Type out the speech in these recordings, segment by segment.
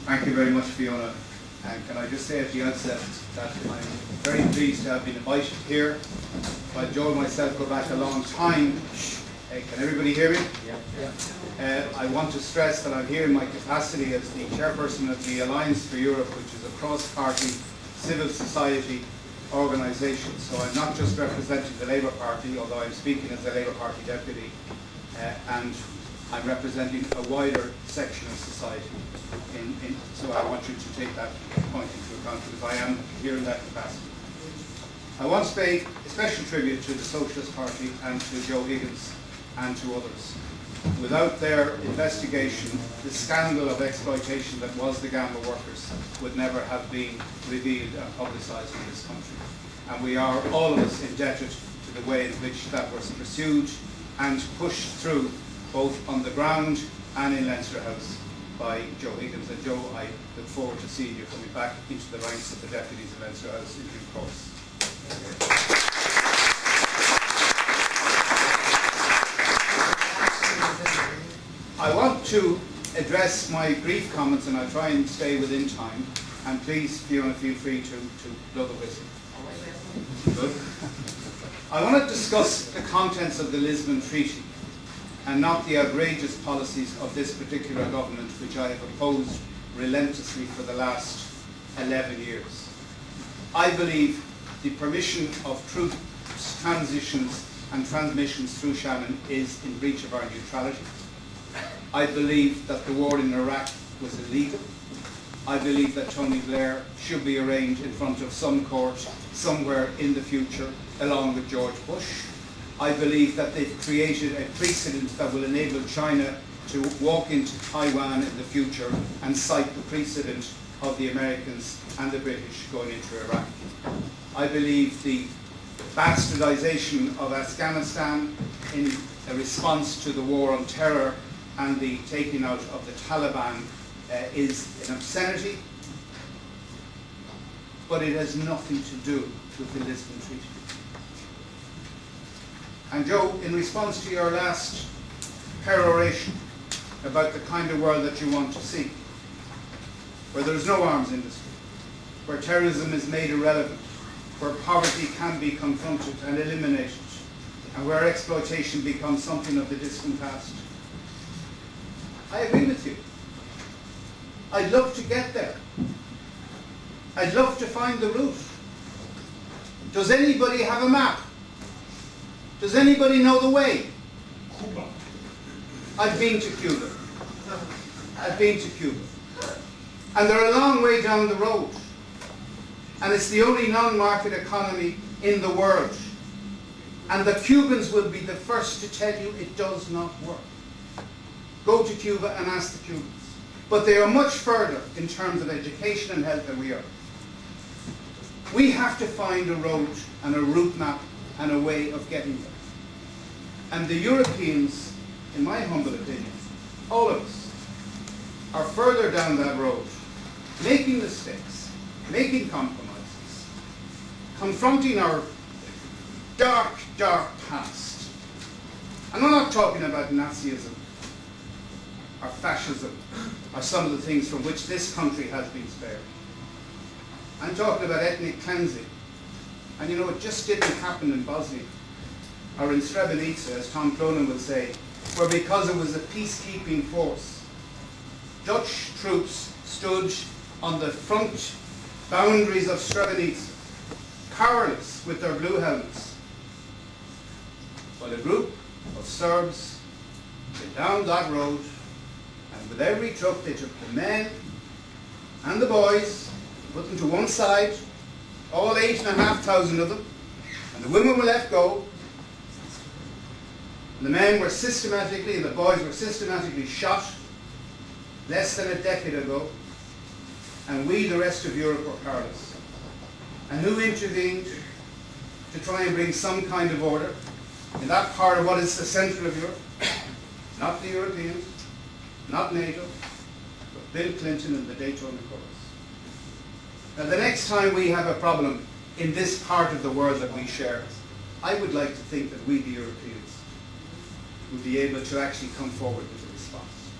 Thank you very much, Fiona. And can I just say at the outset that I'm very pleased to have been invited here. While Joe and myself go back a long time. Can everybody hear me? Yeah. I want to stress that I'm here in my capacity as the chairperson of the Alliance for Europe, which is a cross-party civil society organisation. So I'm not just representing the Labour Party, although I'm speaking as a Labour Party deputy, and I'm representing a wider section of society. So I want you to take that point into account because I am here in that capacity. I want to pay a special tribute to the Socialist Party and to Joe Higgins and to others. Without their investigation, the scandal of exploitation that was the Gamma workers would never have been revealed and publicised in this country. And we are, all of us, indebted to the way in which that was pursued and pushed through, both on the ground and in Leinster House, by Joe Higgins. And Joe, I look forward to seeing you coming back into the ranks of the deputies of Leinster House in due course. I want to address my brief comments, and I'll try and stay within time. And please, Fiona, feel free to blow the whistle. Good. I want to discuss the contents of the Lisbon Treaty and not the outrageous policies of this particular government, which I have opposed relentlessly for the last 11 years. I believe the permission of troops, transitions and transmissions through Shannon is in breach of our neutrality. I believe that the war in Iraq was illegal. I believe that Tony Blair should be arraigned in front of some court somewhere in the future, along with George Bush. I believe that they've created a precedent that will enable China to walk into Taiwan in the future and cite the precedent of the Americans and the British going into Iraq. I believe the bastardization of Afghanistan in a response to the war on terror and the taking out of the Taliban is an obscenity, but it has nothing to do with the Lisbon Treaty. And Joe, in response to your last peroration about the kind of world that you want to see, where there is no arms industry, where terrorism is made irrelevant, where poverty can be confronted and eliminated, and where exploitation becomes something of the distant past, I agree with you. I'd love to get there. I'd love to find the route. Does anybody have a map? Does anybody know the way? Cuba. I've been to Cuba. I've been to Cuba. And they're a long way down the road. And it's the only non-market economy in the world. And the Cubans will be the first to tell you it does not work. Go to Cuba and ask the Cubans. But they are much further in terms of education and health than we are. We have to find a road and a route map and a way of getting there. And the Europeans, in my humble opinion, all of us, are further down that road, making mistakes, making compromises, confronting our dark, dark past. And I'm not talking about Nazism or fascism or some of the things from which this country has been spared. I'm talking about ethnic cleansing. And you know, it just didn't happen in Bosnia or in Srebrenica, as Tom Cronin would say, where because it was a peacekeeping force, Dutch troops stood on the front boundaries of Srebrenica, powerless with their blue helmets, while a group of Serbs went down that road, and with every truck they took the men and the boys, put them to one side, all 8,500 of them, and the women were let go, and the men were systematically, and the boys were systematically shot less than a decade ago, and we, the rest of Europe, were powerless. And who intervened to try and bring some kind of order in that part of what is the centre of Europe? Not the Europeans, not NATO, but Bill Clinton and the Daytona Accords. Now, the next time we have a problem in this part of the world that we share, I would like to think that we, the Europeans, will be able to actually come forward with a response.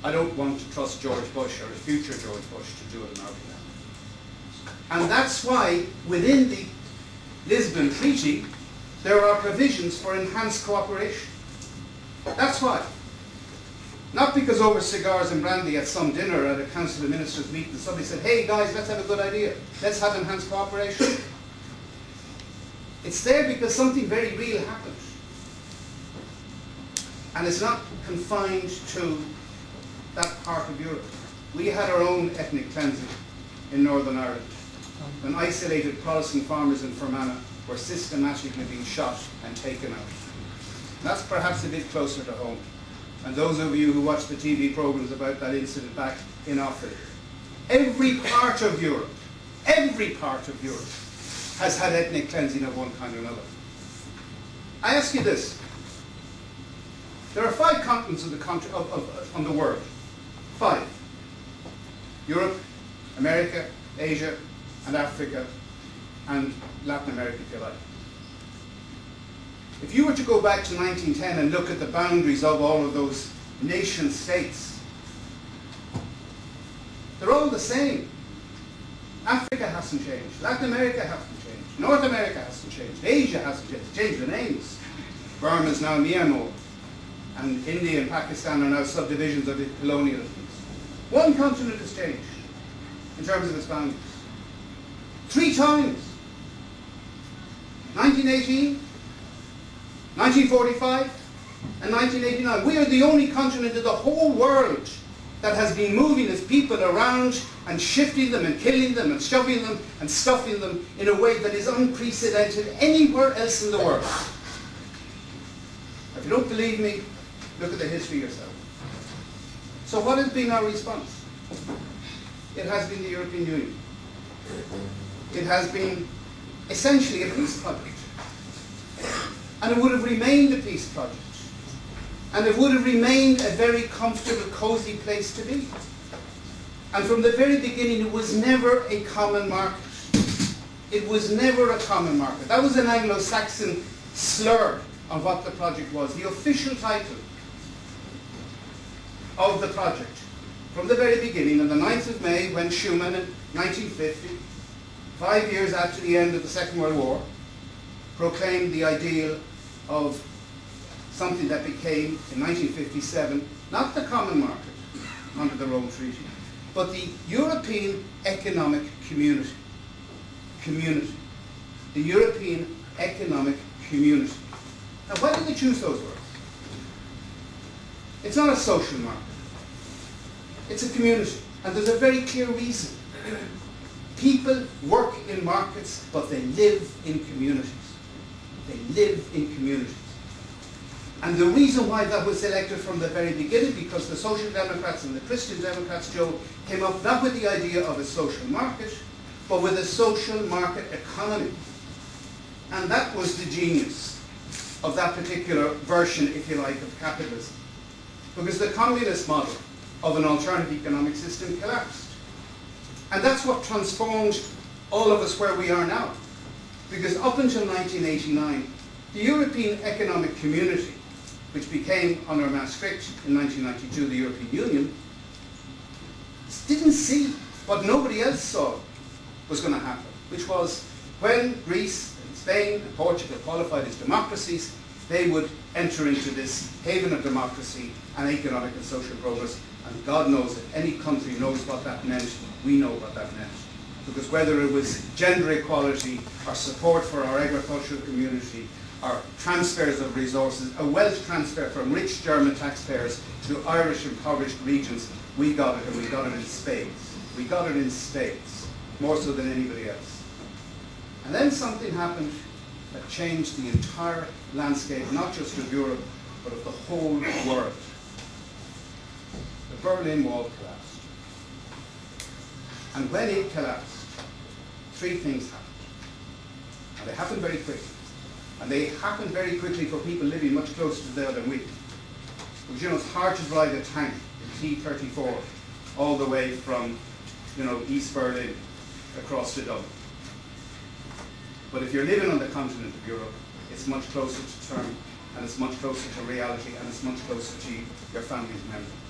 I don't want to trust George Bush or a future George Bush to do it on our behalf. And that's why within the Lisbon Treaty there are provisions for enhanced cooperation. That's why. Not because over cigars and brandy at some dinner at a Council of Ministers meeting somebody said, hey guys, let's have a good idea. Let's have enhanced cooperation. It's there because something very real happened. And it's not confined to that part of Europe. We had our own ethnic cleansing in Northern Ireland when isolated Protestant farmers in Fermanagh were systematically being shot and taken out. That's perhaps a bit closer to home. And those of you who watch the TV programs about that incident back in Offaly, every part of Europe has had ethnic cleansing of one kind or another. I ask you this. There are 5 continents on the world. 5. Europe, America, Asia, and Africa, and Latin America, if you like. If you were to go back to 1910 and look at the boundaries of all of those nation states, they're all the same. Africa hasn't changed. Latin America hasn't changed. North America hasn't changed. Asia hasn't changed. They changed the names. Burma is now Myanmar, and India and Pakistan are now subdivisions of the colonialism. One continent has changed in terms of its boundaries. 3 times. 1918, 1945, and 1989. We are the only continent in the whole world that has been moving its people around and shifting them and killing them and shoving them and stuffing them in a way that is unprecedented anywhere else in the world. If you don't believe me, look at the history yourself. So what has been our response? It has been the European Union. It has been essentially a peace project. And it would have remained a peace project. And it would have remained a very comfortable, cosy place to be. And from the very beginning, it was never a common market. It was never a common market. That was an Anglo-Saxon slur on what the project was. The official title of the project, from the very beginning, on the 9th of May, when Schuman in 1950, 5 years after the end of the Second World War, proclaimed the ideal of something that became, in 1957, not the common market under the Rome Treaty, but the European Economic Community. The European Economic Community. Now, why did they choose those words? It's not a social market. It's a community. And there's a very clear reason. People work in markets, but they live in communities. They live in communities. And the reason why that was selected from the very beginning, because the Social Democrats and the Christian Democrats, Joe, came up not with the idea of a social market, but with a social market economy. And that was the genius of that particular version, if you like, of capitalism. Because the communist model of an alternative economic system collapsed. And that's what transformed all of us where we are now. Because up until 1989, the European Economic Community, which became, under Maastricht in 1992, the European Union, didn't see what nobody else saw was going to happen, which was when Greece and Spain and Portugal qualified as democracies, they would enter into this haven of democracy and economic and social progress. And God knows that any country knows what that meant. We know what that meant. Because whether it was gender equality, or support for our agricultural community, or transfers of resources, a wealth transfer from rich German taxpayers to Irish impoverished regions, we got it, and we got it in spades. We got it in spades, more so than anybody else. And then something happened that changed the entire landscape, not just of Europe, but of the whole world. The Berlin Wall collapsed. And when it collapsed, 3 things happened. And they happened very quickly. And they happened very quickly for people living much closer to there than we. Because, you know, it's hard to drive a tank, a T-34, all the way from, you know, East Berlin across to Dublin. But if you're living on the continent of Europe, it's much closer to term and it's much closer to reality, and it's much closer to your family's memory.